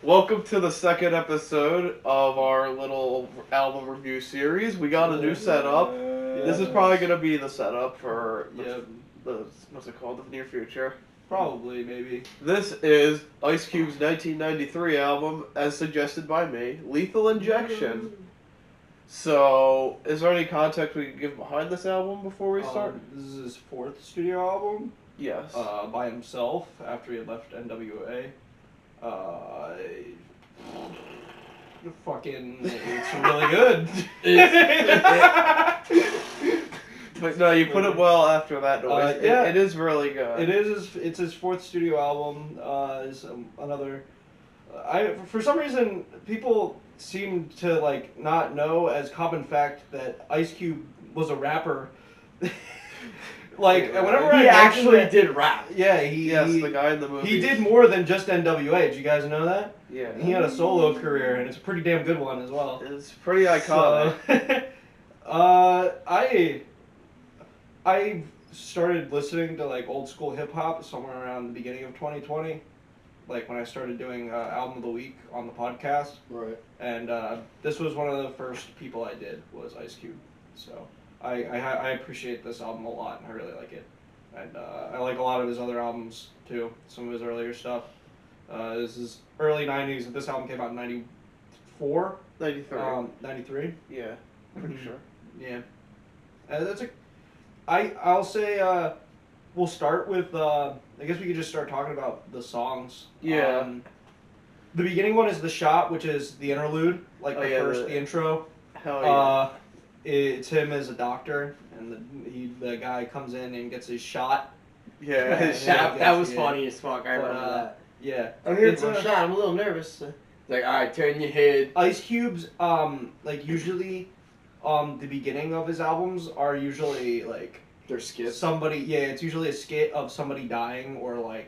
Welcome to the second episode of our little album review series. We got a new setup. This is probably going to be the setup for the what's it called, the near future. Probably, maybe. This is Ice Cube's 1993 album, as suggested by me, Lethal Injection. So, is there any context we can give behind this album before we start? This is his fourth studio album. Yes. By himself after he had left NWA. It's really good. But no, you put it well after that noise. It is really good. It's his fourth studio album. Is another. For some reason people seem to not know as common fact that Ice Cube was a rapper. Whenever he actually did rap. Yeah, the guy in the movie. He did more than just NWA. Did you guys know that? Yeah. He had a solo career, and it's a pretty damn good one as well. It's pretty iconic. I started listening to old school hip hop somewhere around the beginning of 2020, when I started doing album of the week on the podcast. Right. And this was one of the first people I did was Ice Cube. So I appreciate this album a lot, and I really like it. And I like a lot of his other albums too. Some of his earlier stuff. This is early 90s. This album came out in 94? 93. 93? Yeah, pretty sure. Yeah. I'll say we'll start with, I guess we could just start talking about the songs. Yeah. The beginning one is The Shot, which is the interlude, the intro. Hell yeah. It's him as a doctor, and the guy comes in and gets his shot. Yeah, that was funny as fuck. I remember that. Yeah. I'm here for a shot. I'm a little nervous. Alright, turn your head. Ice Cube's, usually, the beginning of his albums are usually, they're skits. It's usually a skit of somebody dying or,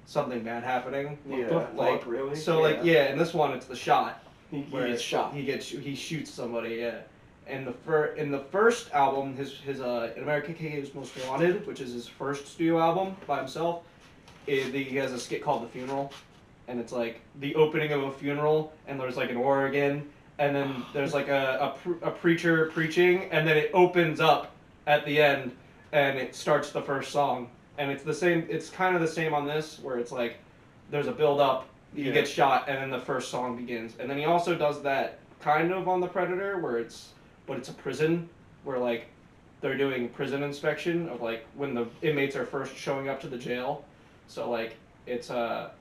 something bad happening. Really? So, in this one, it's The Shot. He gets shot. He shoots somebody, yeah. And in the first album, his In American K.A.'s Most Wanted, which is his first studio album by himself, he has a skit called The Funeral, and it's the opening of a funeral, and there's an organ, and then there's a preacher preaching, and then it opens up at the end, and it starts the first song, and it's the same. It's kind of the same on this, where it's there's a build up, he gets shot, and then the first song begins, and then he also does that kind of on The Predator, where it's a prison, where they're doing prison inspection of when the inmates are first showing up to the jail. So it's the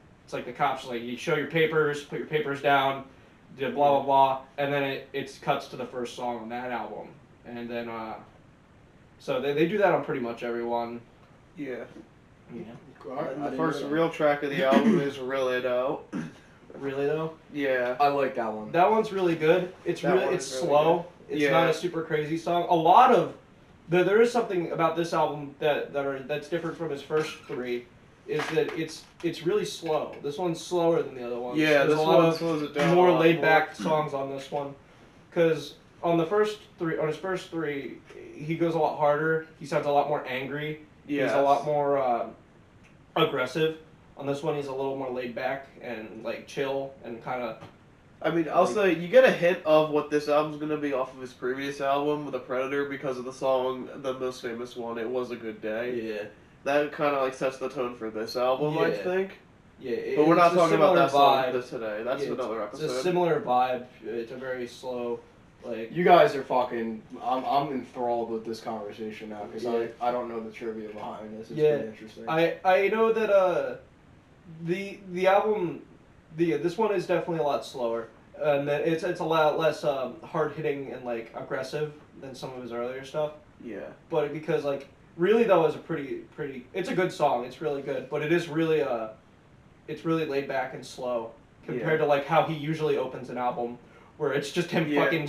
cops you show your papers, put your papers down, blah blah blah, and then it cuts to the first song on that album, and then so they do that on pretty much everyone. Yeah. Yeah. The first real track of the album is Really Though. Really though? Yeah. I like that one. That one's really good. It's slow. Good. It's not a super crazy song. A lot of there is something about this album that's different from his first three, is that it's really slow. This one's slower than the other ones. Yeah, There's this one slows it down. More laid back songs on this one, because on his first three, he goes a lot harder. He sounds a lot more angry. Yes. He's a lot more aggressive. On this one, he's a little more laid back and chill and kind of. I mean, I'll say you get a hint of what this album's gonna be off of his previous album, The Predator, because of the song, the most famous one, "It Was a Good Day." Yeah. That kind of sets the tone for this album, I think. Yeah. But we're not talking about that vibe. song today. That's another episode. It's a similar vibe. It's a very slow, You guys are fucking. I'm enthralled with this conversation now because I don't know the trivia behind this. It's pretty interesting. I know that the album, this one is definitely a lot slower, and that it's a lot less hard hitting and aggressive than some of his earlier stuff. Yeah. But because Really Though is a pretty it's a good song. It's really good, but it is really it's really laid back and slow compared to how he usually opens an album, where it's just him fucking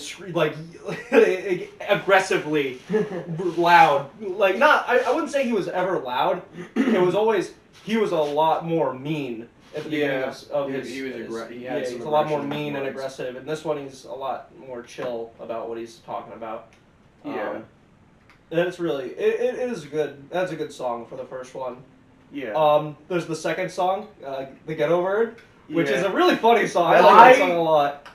aggressively loud. I wouldn't say he was ever loud. It was always he was a lot more mean at the beginning of his. He's a lot more mean and aggressive. And this one, he's a lot more chill about what he's talking about. Yeah. And it's really it is good. That's a good song for the first one. Yeah. There's the second song, The Ghetto Bird, which is Yeah. a really funny song. I I- like that song a lot.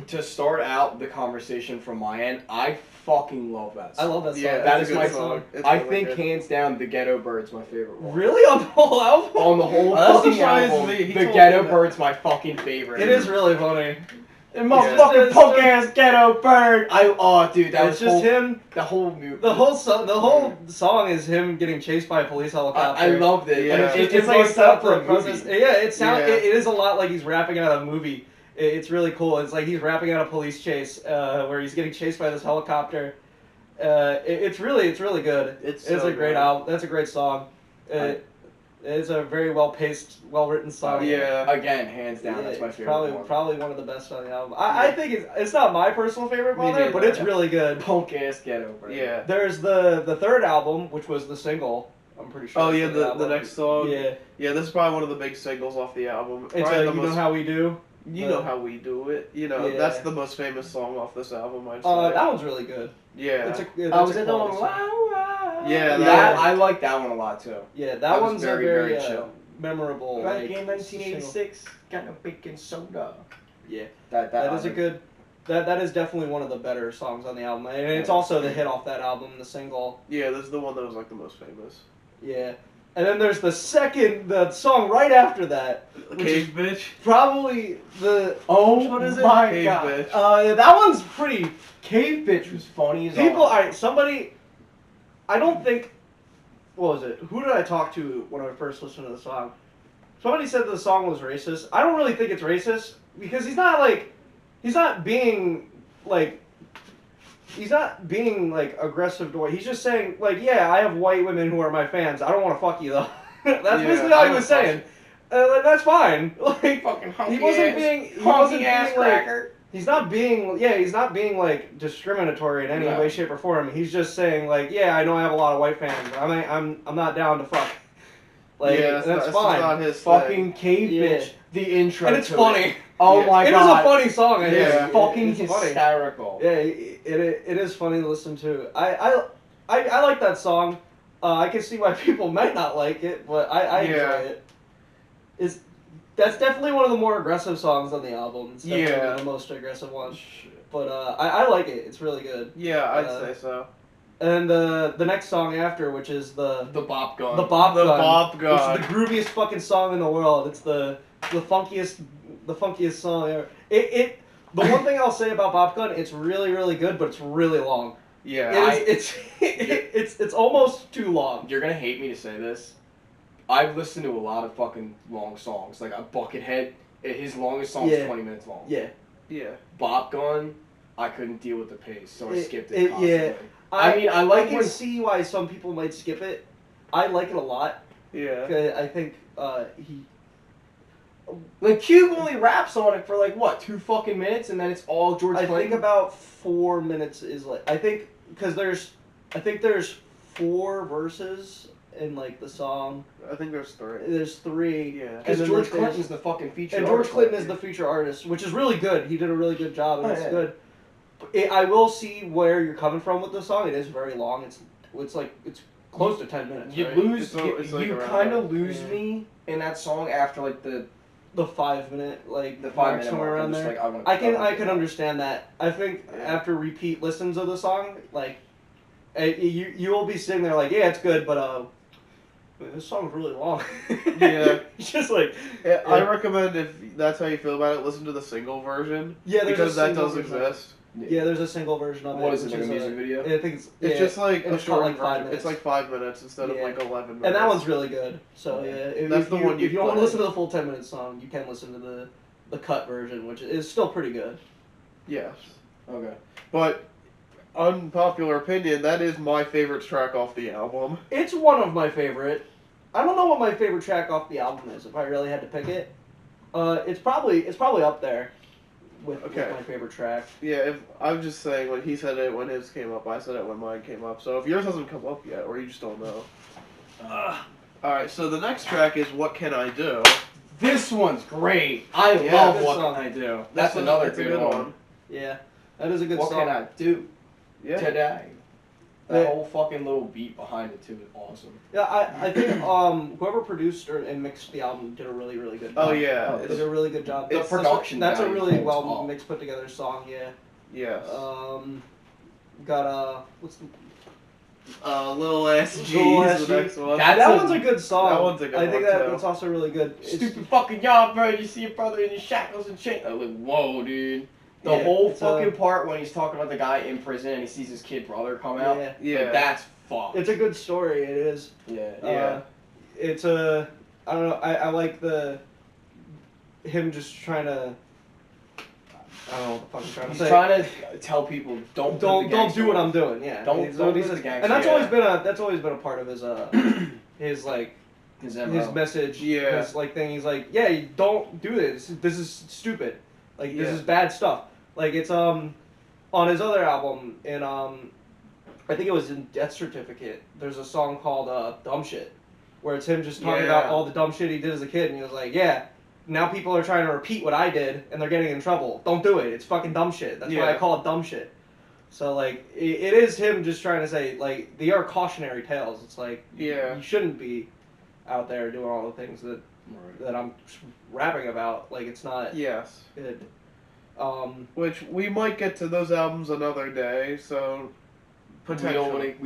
To start out the conversation from my end, I fucking love that I song. love that song. Yeah, That it's is a my good song. It's I really think good. hands down the Ghetto Bird's my favorite one. Really, on the whole album? On the whole That's fucking surprised album, me. He the told Ghetto me that. Bird's my fucking favorite. It is really funny. And my Yeah. fucking It's punk just- ass Ghetto Bird. Dude, that It's was just him. The whole movie. The whole song is him getting chased by a police helicopter. I loved it. Yeah. And It's like a fucked setup up, for a the process. movie. Yeah, Yeah. it is a lot like he's rapping out a movie. It's really cool. It's like he's rapping out a police chase where he's getting chased by this helicopter. It's really good. It's a so great good. album. That's a great song. It's a very well paced, well written song. Yeah. Again, hands down, that's my favorite one. Probably one of the best on the album. I think it's not my personal favorite Me on there, but neither. it's really good. Punk ass Ghetto Bird. Yeah. There's the third album, which was the single. I'm pretty sure. Oh it's yeah, the album. next song. Yeah, Yeah, this is probably one of the big singles off the album. it's Probably You Know How We Do. You know how we do it. You know Yeah. that's the most famous song off this album. I'd say. That one's really good. Yeah. That's a it quality song. Yeah, I like that one a lot too. Yeah, That that was one's very, a very, very chill. memorable. Back like, in 1986, got a baking soda. Yeah, That that is a good. That is definitely one of the better songs on the album, and it's also the hit off that album, the single. Yeah, this is the one that was like the most famous. Yeah, and then there's the song right after that, which is Cave Bitch. probably the. Oh Which one is it? my Cave god. Bitch. That one's pretty. Cave Bitch was funny as People, all. alright, somebody. I don't think. What was it? Who did I talk to when I first listened to the song? Somebody said the song was racist. I don't really think it's racist because he's not being aggressive to white. He's just saying like, yeah, I have white women who are my fans. I don't want to fuck you though. That's Yeah, basically all I he was don't saying. And that's fine. Like Fucking hunky he wasn't ass, being like cracker. he's not being like discriminatory in any No. way, shape, or form. He's just saying like, yeah, I know I have a lot of white fans. I'm not down to fuck. Like yeah, that's not, fine. Not his Fucking thing. Cave Yeah. Bitch. The intro. And it's to funny. It. Oh Yeah. my It is god. a funny song. Yeah. It's fucking it's funny. hysterical. Yeah, it is funny to listen to. I like that song. I can see why people might not like it, but I enjoy Yeah. it. That's definitely one of the more aggressive songs on the album. It's definitely Yeah. the most aggressive one. But I like it. It's really good. Yeah, I'd say so. And the next song after, which is the Bop Gun. Bop The Gun, Bop Gun. which is the grooviest fucking song in the world. It's the funkiest song ever. The one thing I'll say about Bop Gun, it's really really good, but it's really long. Yeah. It's almost too long. You're gonna hate me to say this. I've listened to a lot of fucking long songs. Like a Buckethead, his longest song is Yeah. 20 minutes long. Yeah. Yeah. Bop Gun, I couldn't deal with the pace, so I It- skipped it- it constantly. yeah. I mean, I like can when- see why some people might skip it. I like it a lot. Yeah. 'Cause I think he. Like Cube only raps on it for like what, 2 fucking minutes, and then it's all George I Clinton. think about 4 minutes is like because there's 4 verses in like the song. I think there's 3. There's 3. Yeah. And Because then George there's- Clinton's the fucking feature. And George artist Clinton on is it. the feature artist, which is really good. He did a really good job, and Oh, it's yeah. good. I will see where you're coming from with the song. It is very long. It's close to 10 minutes. You right? lose. It's like you around kind that. of lose Yeah. me in that song after like the 5 minute like the 5 mark minute somewhere mark. around I'm just there. like, I can understand that. I think Yeah. after repeat listens of the song, like you will be sitting there like, yeah, it's good, but man, this song's really long. Yeah. It's just like Yeah, I recommend if that's how you feel about it, listen to the single version. yeah, there's Because a that single does version. exist. Yeah, there's a single version of it. What is it, which like a music video? I think it's It's just like and a it's called, short like, 5 version. minutes. It's like 5 minutes instead of Yeah. like 11 minutes. and that one's really good. So yeah, That's if the you, one you if you don't want to play. listen to the full 10-minute song, you can listen to the cut version, which is still pretty good. Yes. Okay. But unpopular opinion, that is my favorite track off the album. It's one of my favorite. I don't know what my favorite track off the album is. If I really had to pick it, it's probably up there with Okay. my favorite track. Yeah, if I'm just saying when he said it when his came up, I said it when mine came up. So if yours hasn't come up yet, or you just don't know. Alright, so the next track is What Can I Do? This one's great. I Yeah, love good What song. Can I Do. This That's one- another it's a good one. Yeah, that is a good What song. can I do Yeah. today? That whole fucking little beat behind it too is awesome. Yeah, I think whoever produced and mixed the album did a really, really good job. Oh yeah, They did a really good job. The production That's a value really is well top. mixed, put together song. Yeah. yes. Got what's the Little Ass G's, Little Ass the G. next one. That- that one's a good song. That one's a good I think one, too. that's also really good. Stupid fucking y'all, bro. You see your brother in your shackles and chains. I'm like, whoa, dude. The Yeah, whole it's, fucking part when he's talking about the guy in prison and he sees his kid brother come out. Yeah. Yeah. Like, that's fucked. It's a good story. It is. Yeah. Yeah. It's a. I don't know. I like him just trying to. I don't know what the fuck I'm trying to He's say. trying to tell people don't do what I'm doing. Yeah. Don't He's what he live the says. gangster And that's life. always been a part of his his like his his message. Yeah. His like thing. He's like, yeah, you don't do this. This is stupid. Like this Yeah. is bad stuff. Like it's on his other album in I think it was in Death Certificate. There's a song called Dumb Shit, where it's him just talking about Yeah. all the dumb shit he did as a kid, and he was like, yeah. Now people are trying to repeat what I did, and they're getting in trouble. Don't do it. It's fucking dumb shit. That's why I Yeah. call it dumb shit. So, like, it is him just trying to say, like, they are cautionary tales. It's like, Yeah. you shouldn't be out there doing all the things that I'm rapping about. Like, it's not Yes. good. Which we might get to those albums another day, so We potentially.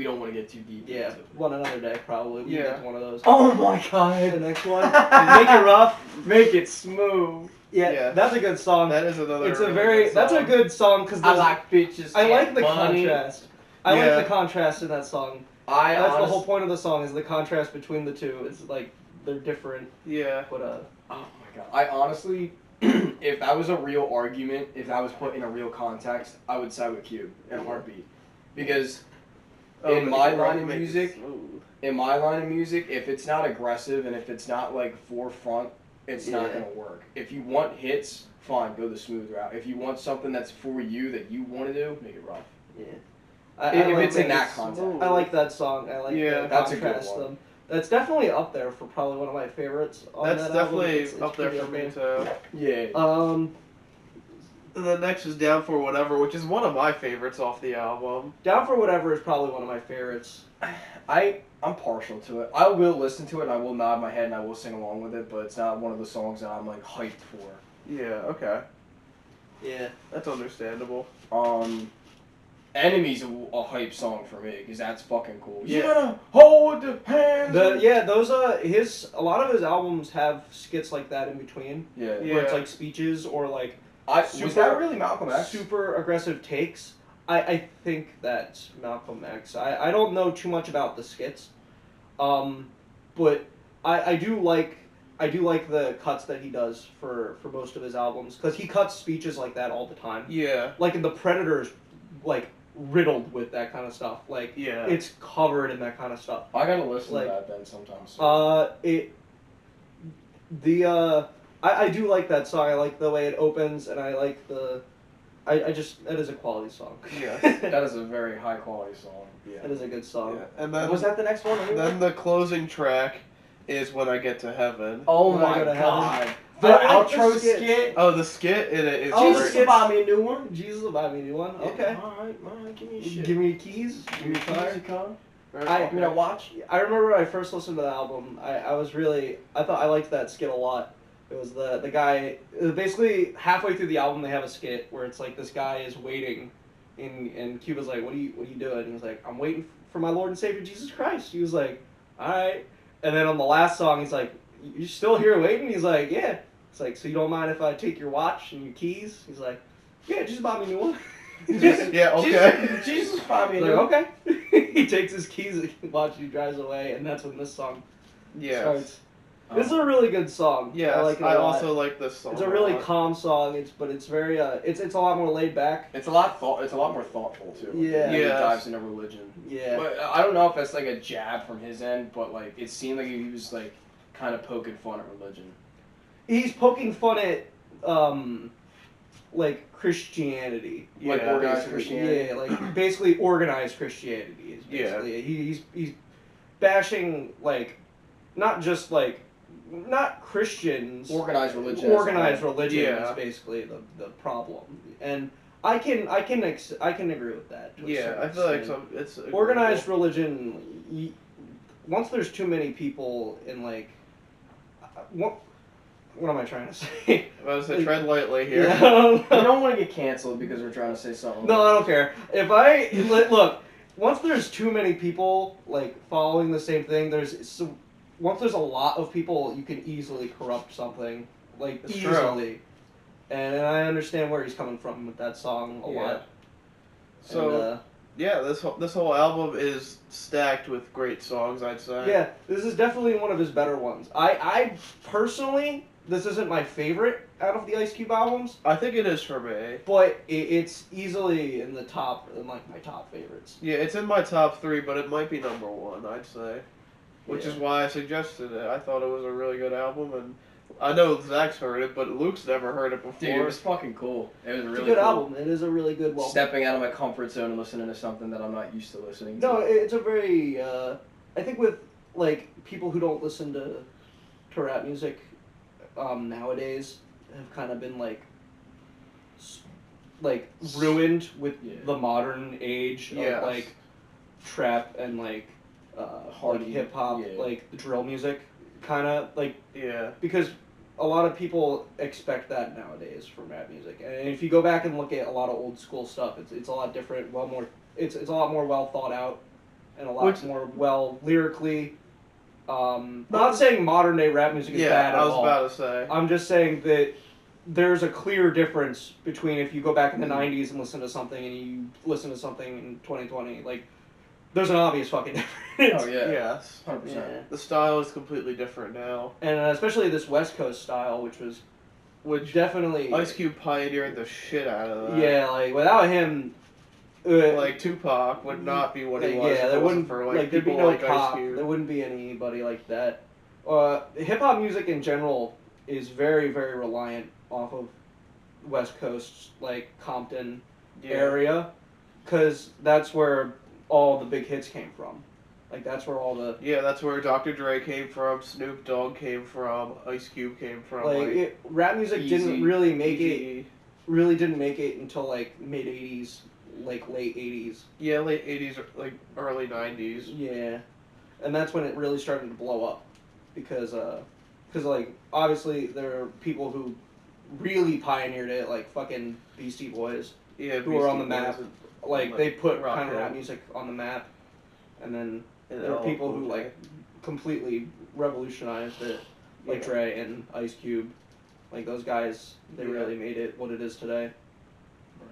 don't want to get too deep. Yeah, into it. one another day, probably. We can Yeah. get to one of those. Oh my The god. next one, Make It Rough. Make it smooth. Yeah, Yeah. that's a good song. That is another. It's a really very, good that's a song. good song, because I like bitches. I like and the money. contrast. I Yeah. like the contrast in that song. I That's the honest- whole point of the song, is the contrast between the two. It's like they're different, Yeah. but Oh my god. I honestly, if that was a real argument, if that was put in a real context, I would side with Cube in a heartbeat. Because in but my you line of make it music, smooth. if it's not aggressive and if it's not like forefront, it's not Yeah. gonna work. If you want hits, fine, go the smooth route. If you want something that's for you that you want to do, make it rough. yeah. If like it's in Make It that Smooth. context. I like that song. I like Yeah, the that's a good contrast. one. That's definitely up there for probably one of my favorites. On That's that album. definitely It's up there pretty for me okay. too. Yeah. And the next is Down for Whatever, which is one of my favorites off the album. Down for Whatever is probably one of my favorites. I'm partial to it. I will listen to it and I will nod my head and I will sing along with it, but it's not one of the songs that I'm like hyped for. Yeah. Okay. Yeah. That's understandable. Enemy's a hype song for me because that's fucking cool. Yeah. You gotta hold the hands. Those a lot of his albums have skits like that in between, Yeah. Yeah. where it's like speeches or like Was super- that really Malcolm X? super aggressive takes. I think that's Malcolm X. I don't know too much about the skits, but I do like the cuts that he does for most of his albums, because he cuts speeches like that all the time. Yeah. Like in The Predator's like riddled with that kind of stuff. Like Yeah. it's covered in that kind of stuff. I gotta listen Like, to that then sometimes. I do like that song. I like the way it opens, and I like I just, that is a quality song. Yeah. That is a very high quality song. Yeah. That is a good song. Yeah. And then Was that the next one? then the closing track is When I Get to Heaven. Oh When I my Go to god. Heaven. The I like the outro skit. skit. Oh, the skit in it is Oh, Jesus great. skit. will buy me a new one. Jesus will buy me a new one. Okay. Alright, give me a shit. Give me your keys. Give me your car. Very Give me that watch. I remember when I first listened to the album, I liked that skit a lot. It was the guy, basically halfway through the album they have a skit where it's like this guy is waiting, and Cuba's like, what are you doing? And he's like, I'm waiting for my Lord and Savior Jesus Christ. He was like, alright. And then on the last song he's like, you still here waiting? He's like, yeah. It's like, so you don't mind if I take your watch and your keys? He's like, yeah, just buy me a new one. Yeah, okay. Jesus buy me a He's new like, one. okay. He takes his keys and watch, he drives away, and that's when this song Yes. starts. This is a really good song. Yes, I like it a I lot. also like this song. It's a really lot. calm song. But it's very it's a lot more laid back. It's a lot more thoughtful too. Yeah. It really Yes. dives into religion. Yeah. But I don't know if that's like a jab from his end, but like it seemed like he was like kind of poking fun at religion. He's poking fun at like Christianity. Like Yeah, organized basically. Christianity. Yeah, like basically organized Christianity is basically it. He's bashing like not just like not Christians. Organized religion. Organized religion Yeah. is basically the problem. And I can agree with that. To a Yeah, certain I feel like extent. it's Organized agreeable. religion. Once there's too many people in like, what am I trying to say? I was say tread lightly here. Yeah, I don't We know. don't want to get canceled because we're trying to say something. No, I don't care. If I look, once there's too many people like following the same thing, once there's a lot of people, you can easily corrupt something like It's easily. true. And I understand where he's coming from with that song a lot. So And, yeah, this whole album is stacked with great songs, I'd say. yeah, this is definitely one of his better ones. I personally, this isn't my favorite out of the Ice Cube albums, I think it is for me. but it's easily in the top, in like my top favorites. Yeah, it's in my top 3, but it might be number 1, I'd say. Which is Yeah. why I suggested it. I thought it was a really good album, and I know Zach's heard it, but Luke's never heard it before. Dude, it was fucking cool. It was really It's a good cool. album. It is a really good one. Stepping out of my comfort zone and listening to something that I'm not used to listening to. No, it's a very. I think with like people who don't listen to rap music nowadays have kind of been like ruined with Yeah. the modern age Yes. of like trap and like hard Like, hip hop, yeah. like the drill music, kind of like Yeah. because a lot of people expect that nowadays from rap music, and if you go back and look at a lot of old school stuff, it's a lot different, it's a lot more well thought out, and a lot more well lyrically. I'm not saying modern day rap music is bad at I was all. about to say. I'm just saying that there's a clear difference between if you go back in the Mm-hmm. 90s and listen to something and you listen to something in 2020, like there's an obvious fucking difference. Oh yeah. Yes. 100%. Yeah. The style is completely different now. And especially this West Coast style, which was Which definitely Ice Cube pioneered the shit out of that. yeah, like without him, Like Tupac would not be what he was. yeah, if there it wasn't wouldn't for like there'd be people no like Pop, Ice Cube. there wouldn't be anybody like that. Hip hop music in general is very very reliant off of West Coast, like Compton area, because that's where all the big hits came from. Like that's where all the Yeah, that's where Dr. Dre came from, Snoop Dogg came from, Ice Cube came from. rap music Easy, didn't really make Easy. it. Really didn't make it until like mid '80s, like late '80s. Yeah, late 80s, like early 90s. Yeah, and that's when it really started to blow up, because like obviously there are people who really pioneered it, like fucking Beastie Boys, Yeah, who were on the Beastie map. Boys Like they put rock kind of rap band. music on the map, and then and there are LL people Cool who J. like completely revolutionized it, like Yeah. Dre and Ice Cube. Like those guys, they Yeah. really made it what it is today. Right.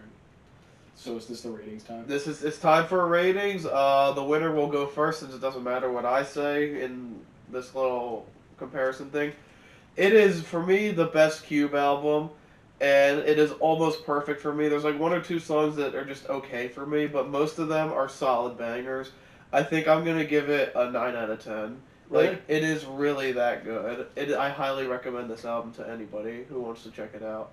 So is this the ratings time? It's time for ratings. The winner will go first, since it doesn't matter what I say in this little comparison thing. It is, for me, the best Cube album, and it is almost perfect for me. There's like 1 or 2 songs that are just okay for me, but most of them are solid bangers. I think I'm gonna give it a 9 out of 10. Really? Like, it is really that good. I highly recommend this album to anybody who wants to check it out.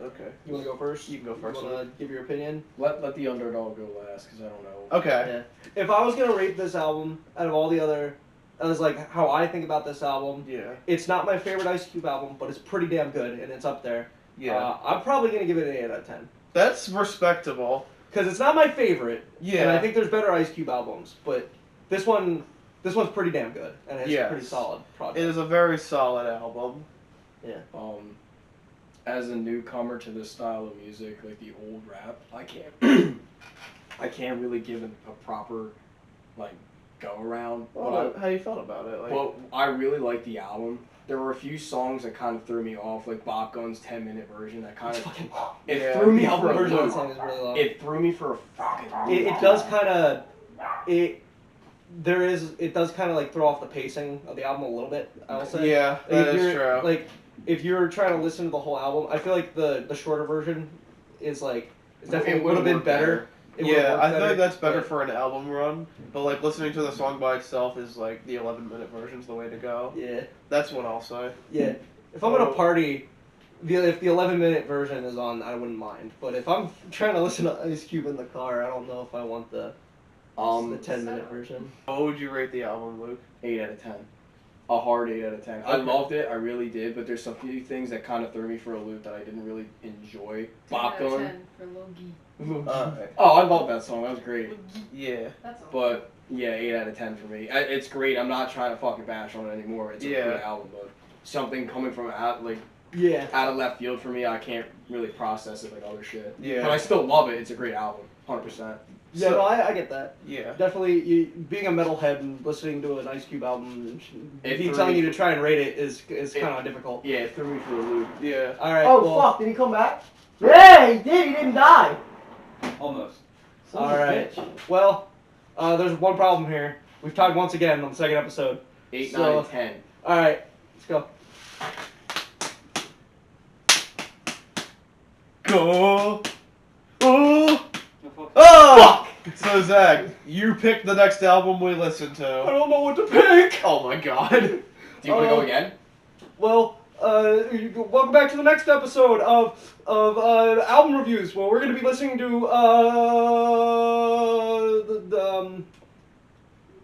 Okay. You want to go first? You can go first, You want to give your opinion? Let the underdog go last, because I don't know. Okay. Yeah. If I was gonna rate this album out of all the other, that was like how I think about this album. Yeah. It's not my favorite Ice Cube album, but it's pretty damn good, and it's up there. Yeah. I'm probably gonna give it an 8 out of 10 That's respectable. because it's not my favorite. Yeah. And I think there's better Ice Cube albums, but this one's pretty damn good, and it's a Yes. pretty solid project. It is a very solid album. As a newcomer to this style of music, like the old rap, I can't I can't really give it a proper like go around. Well, how you felt about it? Like, Well, I really like the album. There were a few songs that kind of threw me off, like Bop Gun's 10-minute version. That kind It's of fucking long. it Yeah. threw me The for album a version of the loop. song is really long. It threw me for a fucking loop. It does kind of it does kind of like throw off the pacing of the album a little bit, I'll say. yeah, that If is you're- true. Like if you're trying to listen to the whole album, I feel like the shorter version is like it's definitely It would have been worked better. It would've Yeah, worked I feel like that's better but- for an album run, but like listening to the song by itself is like the 11-minute version's the way to go. Yeah, That's what I'll say. yeah. If I'm at a party, if the 11-minute version is on, I wouldn't mind. But if I'm trying to listen to Ice Cube in the car, I don't know if I want the 10-minute version. What would you rate the album, Luke? 8 out of 10. a hard 8 out of 10. I loved it, I really did, but there's some few things that kind of threw me for a loop that I didn't really enjoy. 10 out of Popcorn. 10 for Logie. Oh, I love that song. That was great. Yeah. That's all. But yeah, 8 out of 10 for me. It's great. I'm not trying to fucking bash on it anymore. It's a good album, but something coming from out of left field for me, I can't really process it like other shit. Yeah. But I still love it. It's a great album, 100%. Yeah, no, I get that. Yeah. Definitely, being a metalhead and listening to an Ice Cube album, It he threw telling me- you to try and rate it is kind of difficult. Yeah, it threw me for a loop. Yeah. All right. Oh well, fuck! Did he come back? Yeah, he did. He didn't die. Almost. Son All of a right. bitch. Well, there's one problem here. We've tied once again on the second episode. 8, So- 9, and 10. All right, let's go. Go. Oh. Oh, Oh. So Zach, you pick the next album we listen I to. don't know what to pick. Oh my god. Do you want to go again? Well, welcome back to the next episode of album reviews. Well, we're gonna be listening to the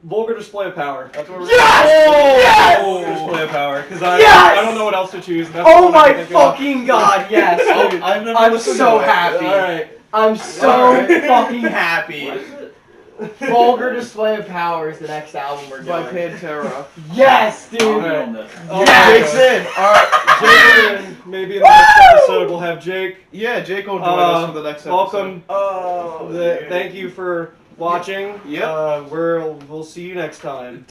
Vulgar Display of Power. That's what we're Yes! Vulgar Display of Power, because I don't know what else to choose. And that's Oh what I'm my thinking of. fucking god! Yes. Oh, I've never I'm listened so to it. happy. All right. I'm so Alright. fucking happy. What is it? Vulgar Display of Power is the next album we're By doing. Pantera. Yes, dude. I'll be on this. Oh, Jake's okay. in. Alright. Jake, will be in. Maybe in the next episode we'll have Jake. Yeah, Jake will join us for the next episode. Welcome. Oh. Thank you for watching. Yep. We'll see you next time.